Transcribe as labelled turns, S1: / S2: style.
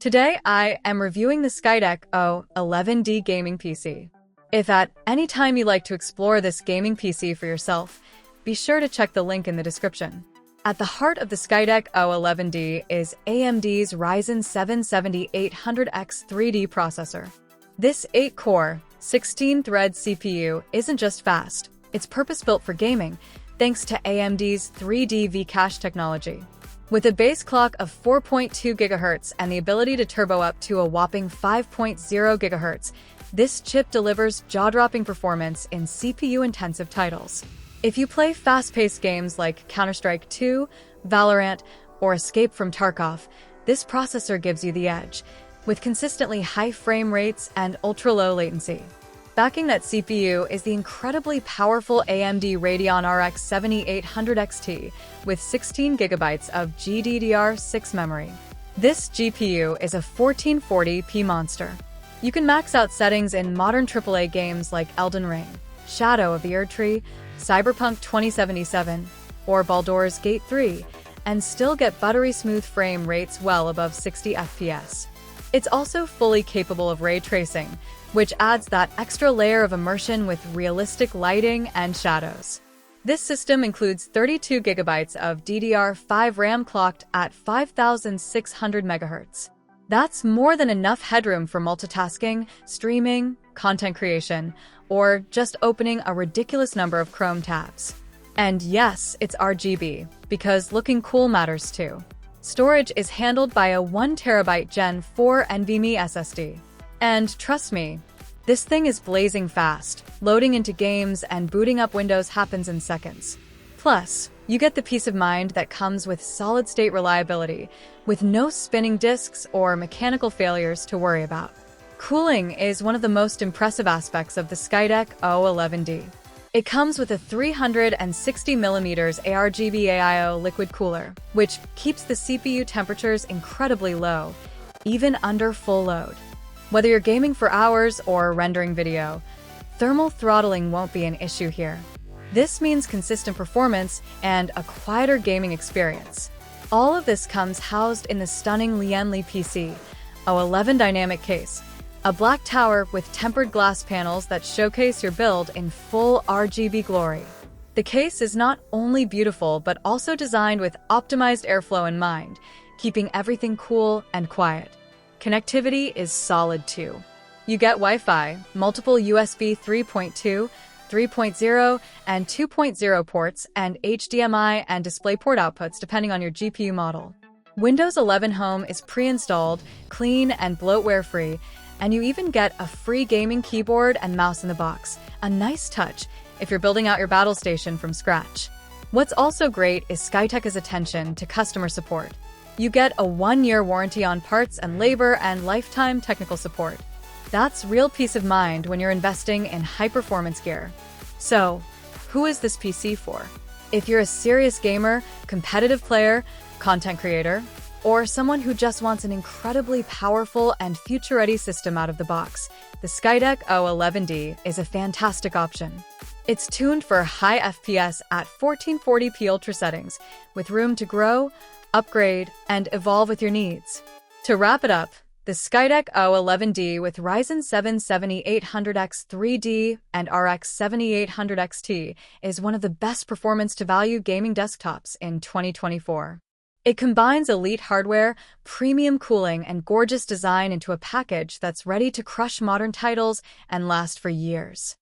S1: Today, I am reviewing the Skytech O11D Gaming PC. If at any time you'd like to explore this gaming PC for yourself, be sure to check the link in the description. At the heart of the Skytech O11D is AMD's Ryzen 7 7800X 3D processor. This 8-core, 16-thread CPU isn't just fast, it's purpose-built for gaming, thanks to AMD's 3D V-Cache technology. With a base clock of 4.2 GHz and the ability to turbo up to a whopping 5.0 GHz, this chip delivers jaw-dropping performance in CPU-intensive titles. If you play fast-paced games like Counter-Strike 2, Valorant, or Escape from Tarkov, this processor gives you the edge, with consistently high frame rates and ultra-low latency. Backing that CPU is the incredibly powerful AMD Radeon RX 7800 XT with 16 GB of GDDR6 memory. This GPU is a 1440p monster. You can max out settings in modern AAA games like Elden Ring, Shadow of the Erdtree, Cyberpunk 2077, or Baldur's Gate 3, and still get buttery smooth frame rates well above 60 FPS. It's also fully capable of ray tracing, which adds that extra layer of immersion with realistic lighting and shadows. This system includes 32 GB of DDR5 RAM clocked at 5,600 MHz. That's more than enough headroom for multitasking, streaming, content creation, or just opening a ridiculous number of Chrome tabs. And yes, it's RGB, because looking cool matters too. Storage is handled by a 1TB Gen4 NVMe SSD. And trust me, this thing is blazing fast. Loading into games and booting up Windows happens in seconds. Plus, you get the peace of mind that comes with solid-state reliability, with no spinning disks or mechanical failures to worry about. Cooling is one of the most impressive aspects of the Skytech O11D. It comes with a 360mm ARGB AIO liquid cooler, which keeps the CPU temperatures incredibly low, even under full load. Whether you're gaming for hours or rendering video, thermal throttling won't be an issue here. This means consistent performance and a quieter gaming experience. All of this comes housed in the stunning Lian Li PC, O11 dynamic case, a black tower with tempered glass panels that showcase your build in full RGB glory. The case is not only beautiful but also designed with optimized airflow in mind, keeping everything cool and quiet. Connectivity is solid too. You get Wi-Fi, multiple USB 3.2, 3.0, and 2.0 ports, and HDMI and DisplayPort outputs depending on your GPU model. Windows 11 Home is pre-installed, clean and bloatware-free, and you even get a free gaming keyboard and mouse in the box. A nice touch if you're building out your battle station from scratch. What's also great is Skytech's attention to customer support. You get a 1-year warranty on parts and labor and lifetime technical support. That's real peace of mind when you're investing in high-performance gear. So, who is this PC for? If you're a serious gamer, competitive player, content creator, or someone who just wants an incredibly powerful and future-ready system out of the box, the Skytech O11D is a fantastic option. It's tuned for high FPS at 1440p ultra settings, with room to grow, upgrade, and evolve with your needs. To wrap it up, the Skytech O11D with Ryzen 7 7800X 3D and RX 7800 XT is one of the best performance-to-value gaming desktops in 2024. It combines elite hardware, premium cooling, and gorgeous design into a package that's ready to crush modern titles and last for years.